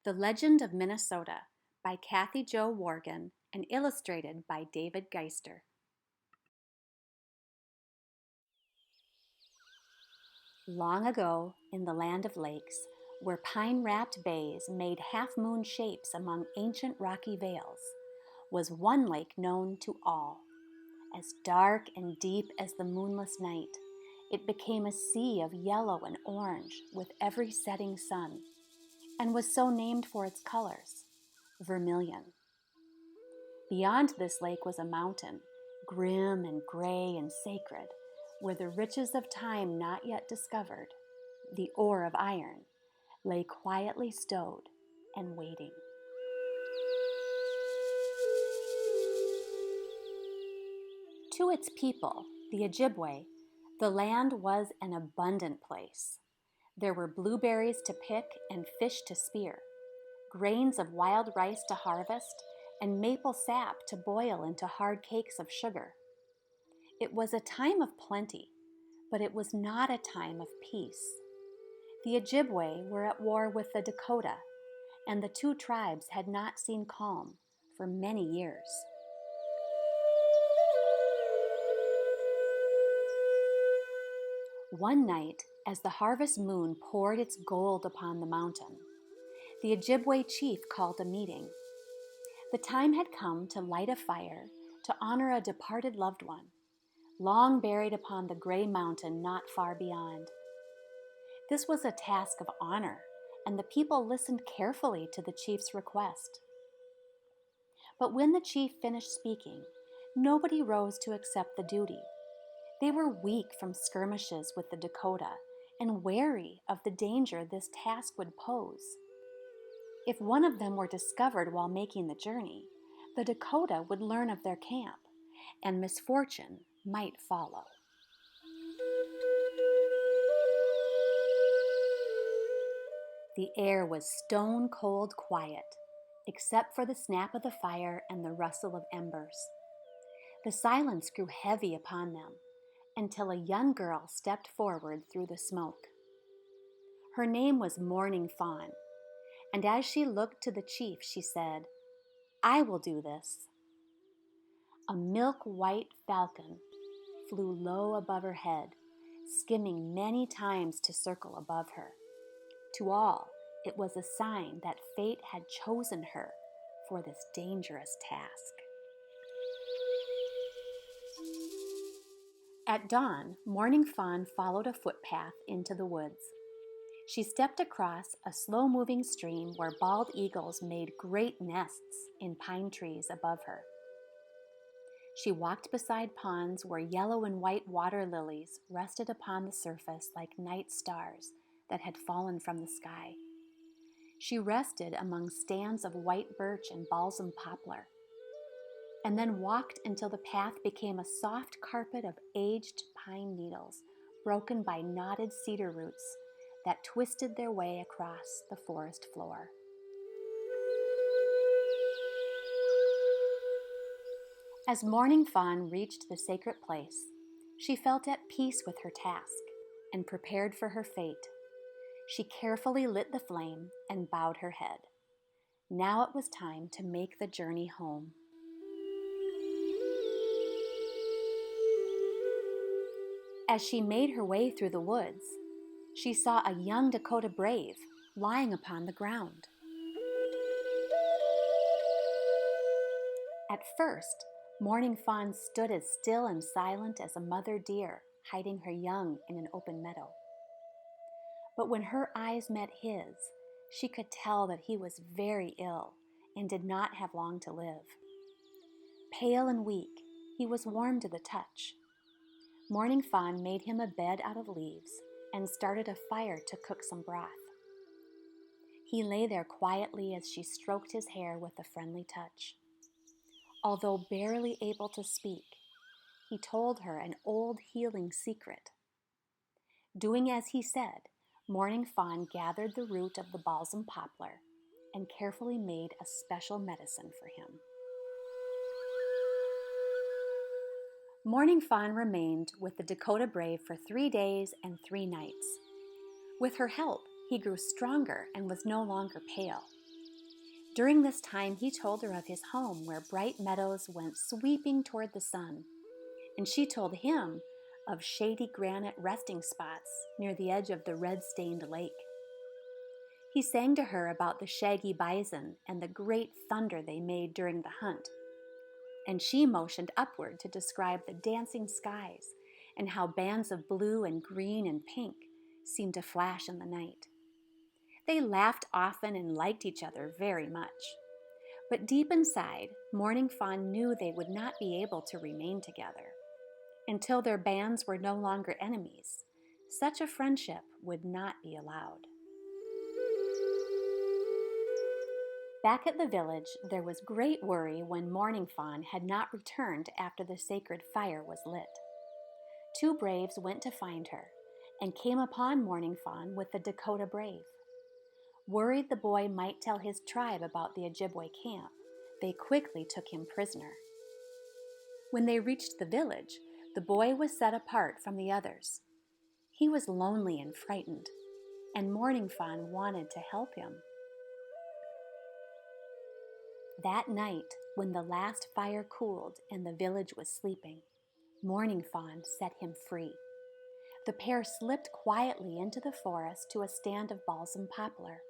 The Legend of Minnesota by Kathy-jo Wargin and illustrated by David Geister. Long ago, in the land of lakes, where pine-wrapped bays made half-moon shapes among ancient rocky vales, was one lake known to all. As dark and deep as the moonless night, it became a sea of yellow and orange with every setting sun, and was so named for its colors, vermilion. Beyond this lake was a mountain, grim and gray and sacred, where the riches of time not yet discovered, the ore of iron, lay quietly stowed and waiting. To its people, the Ojibwe, the land was an abundant place. There were blueberries to pick and fish to spear, grains of wild rice to harvest, and maple sap to boil into hard cakes of sugar. It was a time of plenty, but it was not a time of peace. The Ojibwe were at war with the Dakota, and the two tribes had not seen calm for many years. One night, as the harvest moon poured its gold upon the mountain, the Ojibwe chief called a meeting. The time had come to light a fire to honor a departed loved one, long buried upon the gray mountain not far beyond. This was a task of honor, and the people listened carefully to the chief's request. But when the chief finished speaking, nobody rose to accept the duty. They were weak from skirmishes with the Dakota and wary of the danger this task would pose. If one of them were discovered while making the journey, the Dakota would learn of their camp, and misfortune might follow. The air was stone-cold quiet, except for the snap of the fire and the rustle of embers. The silence grew heavy upon them, until a young girl stepped forward through the smoke. Her name was Morning Fawn, and as she looked to the chief, she said, "I will do this." A milk-white falcon flew low above her head, skimming many times to circle above her. To all, it was a sign that fate had chosen her for this dangerous task. At dawn, Morning Fawn followed a footpath into the woods. She stepped across a slow-moving stream where bald eagles made great nests in pine trees above her. She walked beside ponds where yellow and white water lilies rested upon the surface like night stars that had fallen from the sky. She rested among stands of white birch and balsam poplar, and then walked until the path became a soft carpet of aged pine needles broken by knotted cedar roots that twisted their way across the forest floor. As Morning Fawn reached the sacred place, she felt at peace with her task and prepared for her fate. She carefully lit the flame and bowed her head. Now it was time to make the journey home. As she made her way through the woods, she saw a young Dakota brave lying upon the ground. At first, Morning Fawn stood as still and silent as a mother deer hiding her young in an open meadow. But when her eyes met his, she could tell that he was very ill and did not have long to live. Pale and weak, he was warm to the touch. Morning Fawn made him a bed out of leaves and started a fire to cook some broth. He lay there quietly as she stroked his hair with a friendly touch. Although barely able to speak, he told her an old healing secret. Doing as he said, Morning Fawn gathered the root of the balsam poplar and carefully made a special medicine for him. Morning Fawn remained with the Dakota brave for 3 days and 3 nights. With her help, he grew stronger and was no longer pale. During this time, he told her of his home where bright meadows went sweeping toward the sun, and she told him of shady granite resting spots near the edge of the red-stained lake. He sang to her about the shaggy bison and the great thunder they made during the hunt, and she motioned upward to describe the dancing skies and how bands of blue and green and pink seemed to flash in the night. They laughed often and liked each other very much. But deep inside, Morning Fawn knew they would not be able to remain together. Until their bands were no longer enemies, such a friendship would not be allowed. Back at the village, there was great worry when Morning Fawn had not returned after the sacred fire was lit. 2 braves went to find her and came upon Morning Fawn with the Dakota brave. Worried the boy might tell his tribe about the Ojibwe camp, they quickly took him prisoner. When they reached the village, the boy was set apart from the others. He was lonely and frightened, and Morning Fawn wanted to help him. That night, when the last fire cooled and the village was sleeping, Morning Fawn set him free. The pair slipped quietly into the forest to a stand of balsam poplar.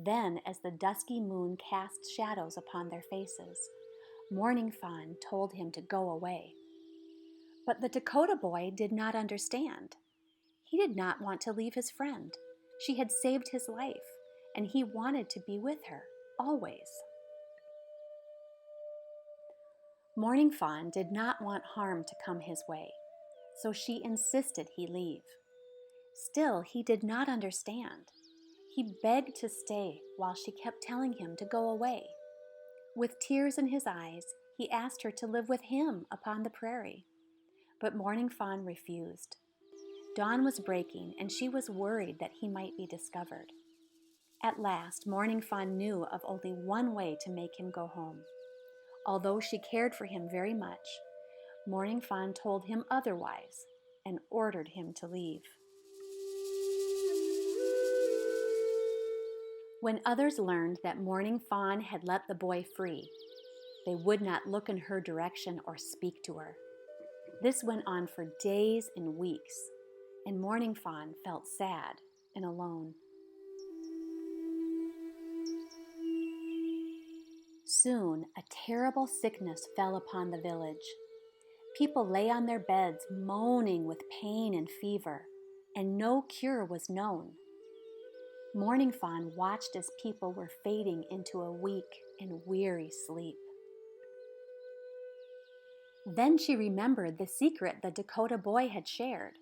Then, as the dusky moon cast shadows upon their faces, Morning Fawn told him to go away. But the Dakota boy did not understand. He did not want to leave his friend. She had saved his life, and he wanted to be with her, always. Morning Fawn did not want harm to come his way, so she insisted he leave. Still, he did not understand. He begged to stay while she kept telling him to go away. With tears in his eyes, he asked her to live with him upon the prairie. But Morning Fawn refused. Dawn was breaking, and she was worried that he might be discovered. At last, Morning Fawn knew of only one way to make him go home. Although she cared for him very much, Morning Fawn told him otherwise and ordered him to leave. When others learned that Morning Fawn had let the boy free, they would not look in her direction or speak to her. This went on for days and weeks, and Morning Fawn felt sad and alone. Soon, a terrible sickness fell upon the village. People lay on their beds moaning with pain and fever, and no cure was known. Morning Fawn watched as people were fading into a weak and weary sleep. Then she remembered the secret the Dakota boy had shared.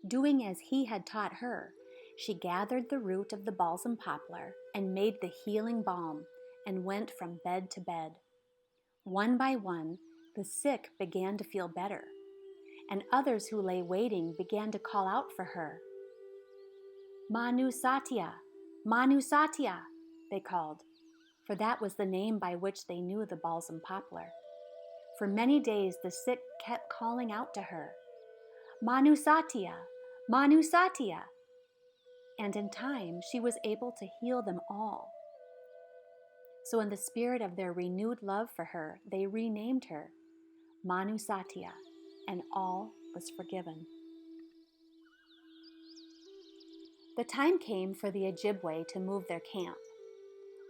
Doing as he had taught her, she gathered the root of the balsam poplar and made the healing balm and went from bed to bed. One by one, the sick began to feel better, and others who lay waiting began to call out for her. Manu Satya, Manu Satya, they called, for that was the name by which they knew the balsam poplar. For many days the sick kept calling out to her, Manu Satya, Manu Satya, and in time she was able to heal them all. So in the spirit of their renewed love for her, they renamed her Manu Satya, and all was forgiven. The time came for the Ojibwe to move their camp.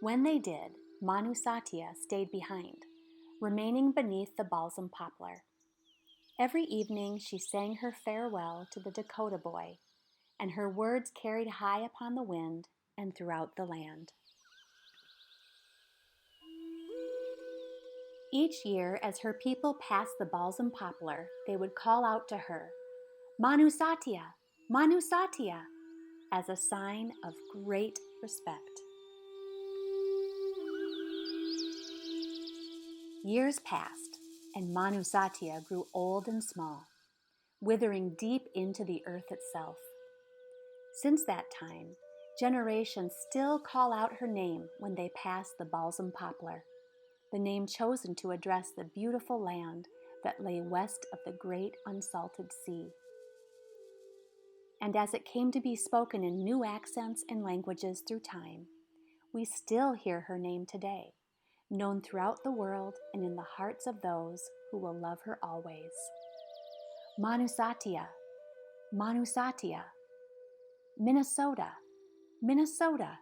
When they did, Manu Satya stayed behind, remaining beneath the balsam poplar. Every evening she sang her farewell to the Dakota boy, and her words carried high upon the wind and throughout the land. Each year, as her people passed the balsam poplar, they would call out to her, Manu Satya, Manu Satya, as a sign of great respect. Years passed, and Manu Satya grew old and small, withering deep into the earth itself. Since that time, generations still call out her name when they pass the balsam poplar, the name chosen to address the beautiful land that lay west of the great unsalted sea. And as it came to be spoken in new accents and languages through time, we still hear her name today, known throughout the world and in the hearts of those who will love her always. Manusatya, Manusatya, Minnesota, Minnesota.